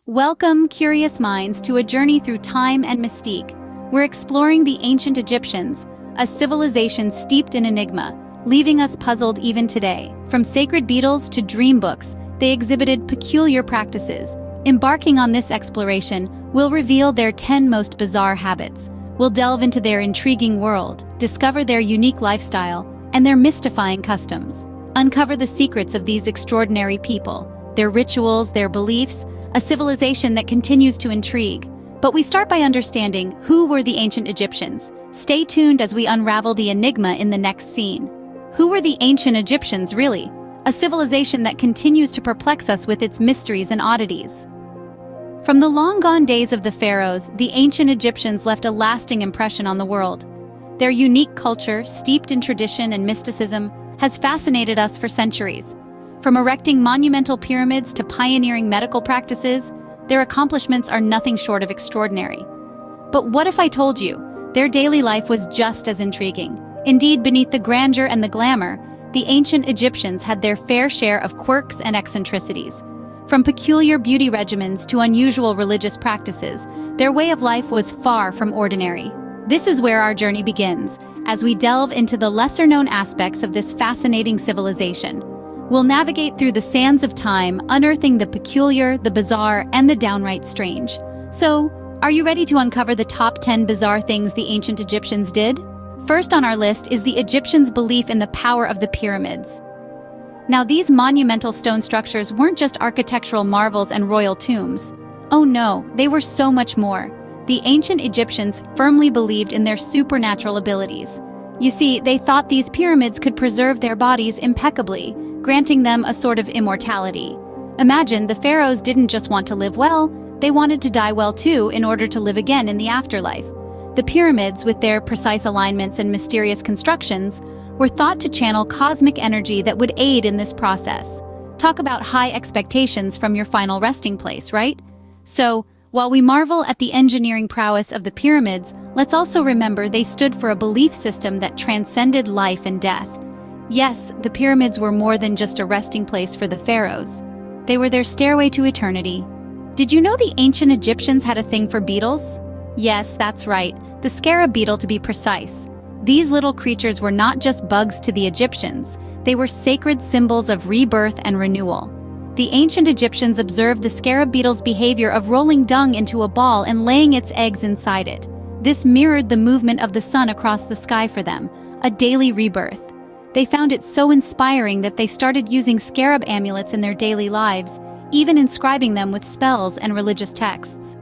Welcome, curious minds, to a journey through time and mystique. We're exploring the ancient Egyptians, a civilization steeped in enigma, leaving us puzzled even today. From sacred beetles to dream books, they exhibited peculiar practices. Embarking on this exploration, we'll reveal their 10 most bizarre habits. We'll delve into their intriguing world, discover their unique lifestyle, and their mystifying customs. Uncover the secrets of these extraordinary people, their rituals, their beliefs, a civilization that continues to intrigue. But we start by understanding who were the ancient Egyptians. Stay tuned as we unravel the enigma in the next scene. Who were the ancient Egyptians, really? A civilization that continues to perplex us with its mysteries and oddities. From the long-gone days of the pharaohs, the ancient Egyptians left a lasting impression on the world. Their unique culture, steeped in tradition and mysticism, has fascinated us for centuries. From erecting monumental pyramids to pioneering medical practices, their accomplishments are nothing short of extraordinary. But what if I told you their daily life was just as intriguing? Indeed, beneath the grandeur and the glamour, the ancient Egyptians had their fair share of quirks and eccentricities. From peculiar beauty regimens to unusual religious practices, their way of life was far from ordinary. This is where our journey begins, as we delve into the lesser-known aspects of this fascinating civilization. We'll navigate through the sands of time, unearthing the peculiar, the bizarre, and the downright strange. So, are you ready to uncover the top 10 bizarre things the ancient Egyptians did? First on our list is the Egyptians' belief in the power of the pyramids. Now, these monumental stone structures weren't just architectural marvels and royal tombs. Oh no, they were so much more. The ancient Egyptians firmly believed in their supernatural abilities. You see, they thought these pyramids could preserve their bodies impeccably, granting them a sort of immortality. Imagine, the pharaohs didn't just want to live well, they wanted to die well too in order to live again in the afterlife. The pyramids, with their precise alignments and mysterious constructions, were thought to channel cosmic energy that would aid in this process. Talk about high expectations from your final resting place, right? So, while we marvel at the engineering prowess of the pyramids, let's also remember they stood for a belief system that transcended life and death. Yes, the pyramids were more than just a resting place for the pharaohs. They were their stairway to eternity. Did you know the ancient Egyptians had a thing for beetles? Yes, that's right, the scarab beetle to be precise. These little creatures were not just bugs to the Egyptians, they were sacred symbols of rebirth and renewal. The ancient Egyptians observed the scarab beetle's behavior of rolling dung into a ball and laying its eggs inside it. This mirrored the movement of the sun across the sky for them, a daily rebirth. They found it so inspiring that they started using scarab amulets in their daily lives, even inscribing them with spells and religious texts.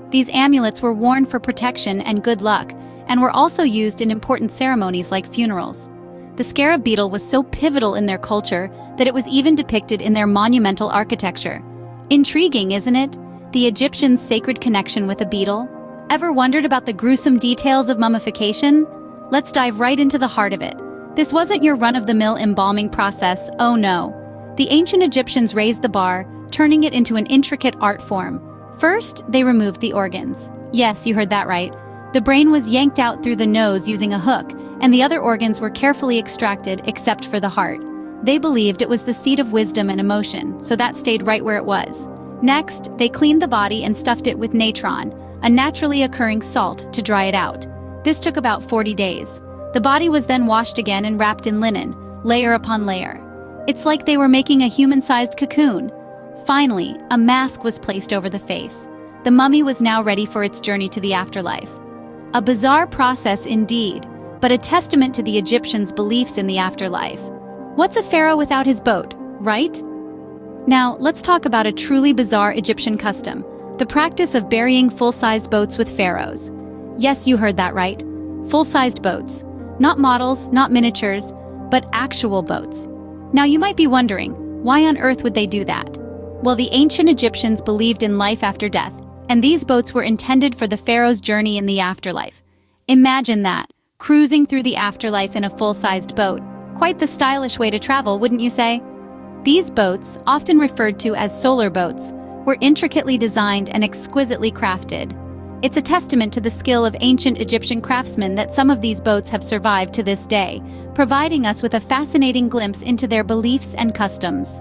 These amulets were worn for protection and good luck, and were also used in important ceremonies like funerals. The scarab beetle was so pivotal in their culture that it was even depicted in their monumental architecture. Intriguing, isn't it? The Egyptians' sacred connection with a beetle? Ever wondered about the gruesome details of mummification? Let's dive right into the heart of it. This wasn't your run-of-the-mill embalming process, oh no. The ancient Egyptians raised the bar, turning it into an intricate art form. First, they removed the organs. Yes, you heard that right. The brain was yanked out through the nose using a hook, and the other organs were carefully extracted except for the heart. They believed it was the seat of wisdom and emotion, so that stayed right where it was. Next, they cleaned the body and stuffed it with natron, a naturally occurring salt, to dry it out. This took about 40 days. The body was then washed again and wrapped in linen, layer upon layer. It's like they were making a human-sized cocoon. Finally, a mask was placed over the face. The mummy was now ready for its journey to the afterlife. A bizarre process indeed, but a testament to the Egyptians' beliefs in the afterlife. What's a pharaoh without his boat, right? Now, let's talk about a truly bizarre Egyptian custom, the practice of burying full-sized boats with pharaohs. Yes, you heard that right. Full-sized boats. Not models, not miniatures, but actual boats. Now you might be wondering, why on earth would they do that? Well, the ancient Egyptians believed in life after death, and these boats were intended for the pharaoh's journey in the afterlife. Imagine that, cruising through the afterlife in a full-sized boat. Quite the stylish way to travel, wouldn't you say? These boats, often referred to as solar boats, were intricately designed and exquisitely crafted. It's a testament to the skill of ancient Egyptian craftsmen that some of these boats have survived to this day, providing us with a fascinating glimpse into their beliefs and customs.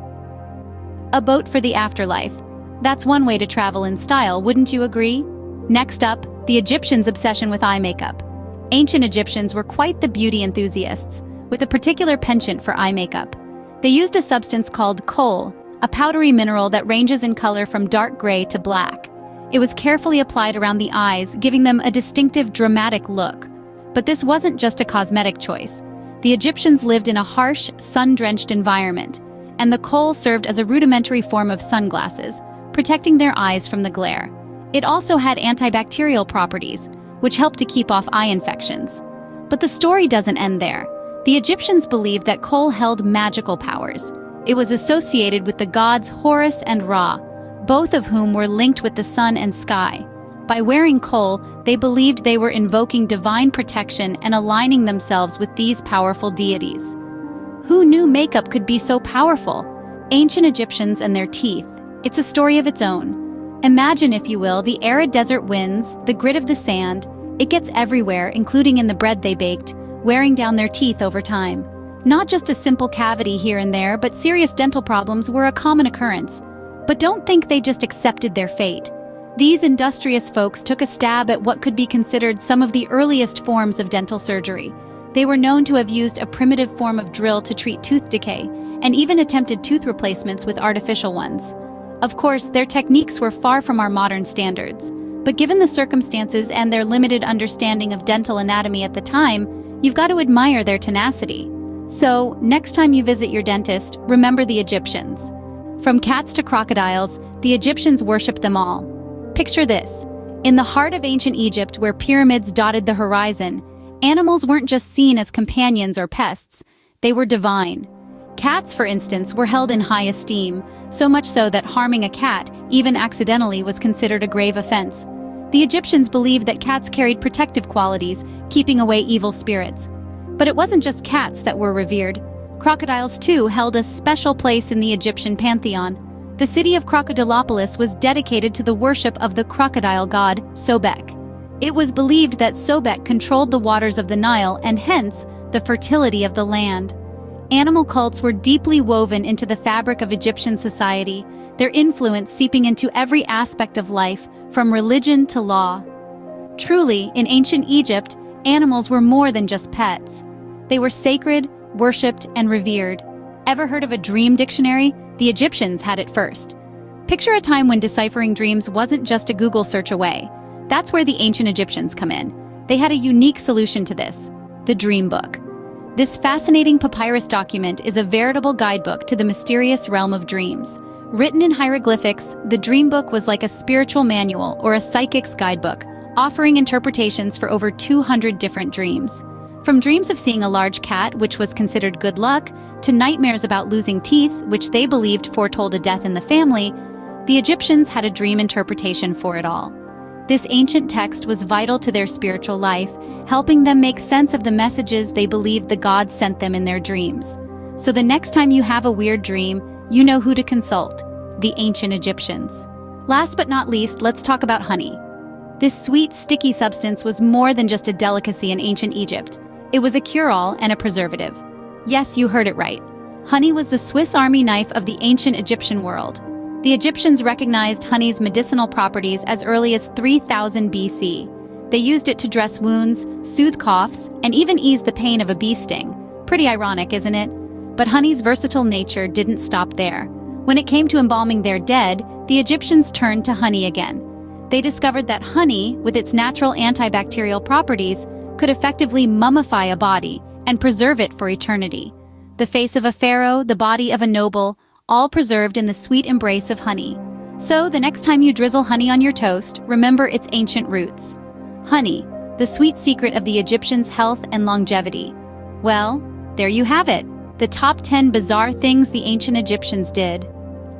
A boat for the afterlife. That's one way to travel in style, wouldn't you agree? Next up, the Egyptians' obsession with eye makeup. Ancient Egyptians were quite the beauty enthusiasts, with a particular penchant for eye makeup. They used a substance called kohl, a powdery mineral that ranges in color from dark gray to black. It was carefully applied around the eyes, giving them a distinctive, dramatic look. But this wasn't just a cosmetic choice. The Egyptians lived in a harsh, sun-drenched environment, and the kohl served as a rudimentary form of sunglasses, protecting their eyes from the glare. It also had antibacterial properties, which helped to keep off eye infections. But the story doesn't end there. The Egyptians believed that kohl held magical powers. It was associated with the gods Horus and Ra, both of whom were linked with the sun and sky. By wearing kohl, they believed they were invoking divine protection and aligning themselves with these powerful deities. Who knew makeup could be so powerful? Ancient Egyptians and their teeth. It's a story of its own. Imagine, if you will, the arid desert winds, the grit of the sand. It gets everywhere, including in the bread they baked, wearing down their teeth over time. Not just a simple cavity here and there, but serious dental problems were a common occurrence. But don't think they just accepted their fate. These industrious folks took a stab at what could be considered some of the earliest forms of dental surgery. They were known to have used a primitive form of drill to treat tooth decay, and even attempted tooth replacements with artificial ones. Of course, their techniques were far from our modern standards, but given the circumstances and their limited understanding of dental anatomy at the time, you've got to admire their tenacity. So, next time you visit your dentist, remember the Egyptians. From cats to crocodiles, the Egyptians worshipped them all. Picture this. In the heart of ancient Egypt, where pyramids dotted the horizon, animals weren't just seen as companions or pests, they were divine. Cats, for instance, were held in high esteem, so much so that harming a cat, even accidentally, was considered a grave offense. The Egyptians believed that cats carried protective qualities, keeping away evil spirits. But it wasn't just cats that were revered. Crocodiles, too, held a special place in the Egyptian pantheon. The city of Crocodilopolis was dedicated to the worship of the crocodile god, Sobek. It was believed that Sobek controlled the waters of the Nile and hence the fertility of the land. Animal cults were deeply woven into the fabric of Egyptian society, their influence seeping into every aspect of life, from religion to law. Truly, in ancient Egypt, animals were more than just pets. They were sacred, worshipped, and revered. Ever heard of a dream dictionary? The Egyptians had it first. Picture a time when deciphering dreams wasn't just a Google search away. That's where the ancient Egyptians come in. They had a unique solution to this: the dream book. This fascinating papyrus document is a veritable guidebook to the mysterious realm of dreams. Written in hieroglyphics, the dream book was like a spiritual manual or a psychic's guidebook, offering interpretations for over 200 different dreams. From dreams of seeing a large cat, which was considered good luck, to nightmares about losing teeth, which they believed foretold a death in the family, the Egyptians had a dream interpretation for it all. This ancient text was vital to their spiritual life, helping them make sense of the messages they believed the gods sent them in their dreams. So the next time you have a weird dream, you know who to consult: the ancient Egyptians. Last but not least, let's talk about honey. This sweet, sticky substance was more than just a delicacy in ancient Egypt. It was a cure-all and a preservative. Yes, you heard it right. Honey was the Swiss Army knife of the ancient Egyptian world. The Egyptians recognized honey's medicinal properties as early as 3000 BC. They used it to dress wounds, soothe coughs, and even ease the pain of a bee sting. Pretty ironic, isn't it? But honey's versatile nature didn't stop there. When it came to embalming their dead, the Egyptians turned to honey again. They discovered that honey, with its natural antibacterial properties, could effectively mummify a body and preserve it for eternity. The face of a pharaoh, the body of a noble, all preserved in the sweet embrace of honey. So, the next time you drizzle honey on your toast, remember its ancient roots. Honey, the sweet secret of the Egyptians' health and longevity. Well, there you have it, the top 10 bizarre things the ancient Egyptians did.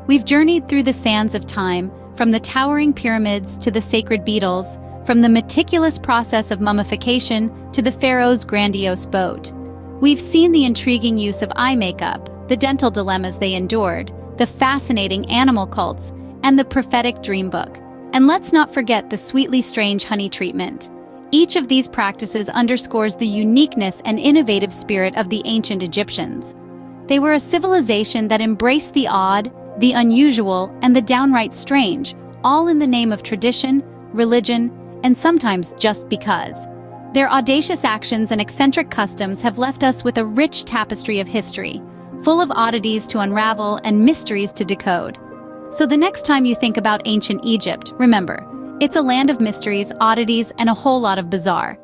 We've journeyed through the sands of time, from the towering pyramids to the sacred beetles, from the meticulous process of mummification to the pharaoh's grandiose boat. We've seen the intriguing use of eye makeup, the dental dilemmas they endured, the fascinating animal cults, and the prophetic dream book. And let's not forget the sweetly strange honey treatment. Each of these practices underscores the uniqueness and innovative spirit of the ancient Egyptians. They were a civilization that embraced the odd, the unusual, and the downright strange, all in the name of tradition, religion, and sometimes just because. Their audacious actions and eccentric customs have left us with a rich tapestry of history, full of oddities to unravel and mysteries to decode. So the next time you think about ancient Egypt, remember, it's a land of mysteries, oddities, and a whole lot of bizarre.